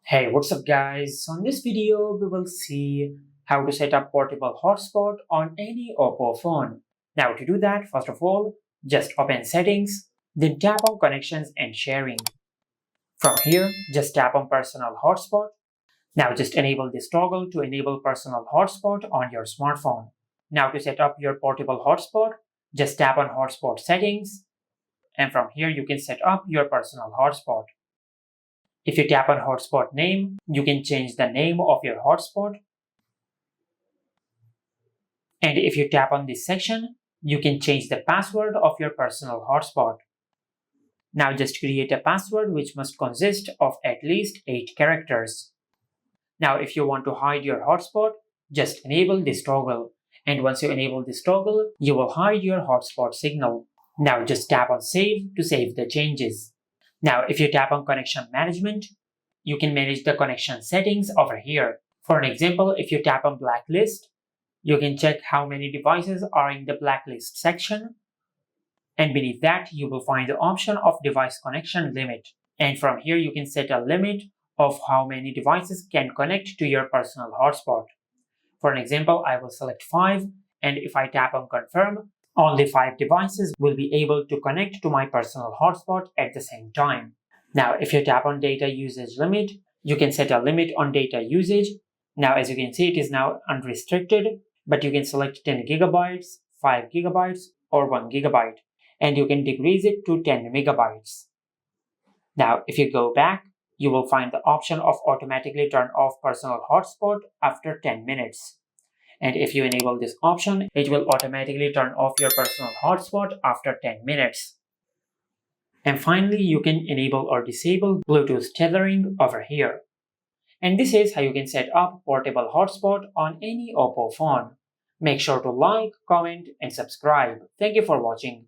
Hey, what's up guys? So in this video, we will see how to set up portable hotspot on any Oppo phone. Now to do that, first of all, just open settings, then tap on connections and sharing. From here, just tap on personal hotspot. Now just enable this toggle to enable personal hotspot on your smartphone. Now to set up your portable hotspot, just tap on hotspot settings, and from here you can set up your personal hotspot. If you tap on hotspot name, you can change the name of your hotspot. And if you tap on this section, you can change the password of your personal hotspot. Now just create a password which must consist of at least 8 characters. Now if you want to hide your hotspot, just enable this toggle. And once you enable this toggle, you will hide your hotspot signal. Now just tap on save to save the changes. Now if you tap on connection management, you can manage the connection settings over here. For an example, if you tap on blacklist, you can check how many devices are in the blacklist section. And beneath that, you will find the option of device connection limit. And from here, you can set a limit of how many devices can connect to your personal hotspot. For an example, I will select 5, and if I tap on confirm, only 5 devices will be able to connect to my personal hotspot at the same time. Now, if you tap on data usage limit, you can set a limit on data usage. Now, as you can see, it is now unrestricted, but you can select 10 gigabytes, 5 gigabytes, or 1 gigabyte, and you can decrease it to 10 megabytes. Now, if you go back, you will find the option of automatically turn off personal hotspot after 10 minutes. And if you enable this option, it will automatically turn off your personal hotspot after 10 minutes. And finally, you can enable or disable Bluetooth tethering over here. And this is how you can set up portable hotspot on any Oppo phone. Make sure to like, comment, and subscribe. Thank you for watching.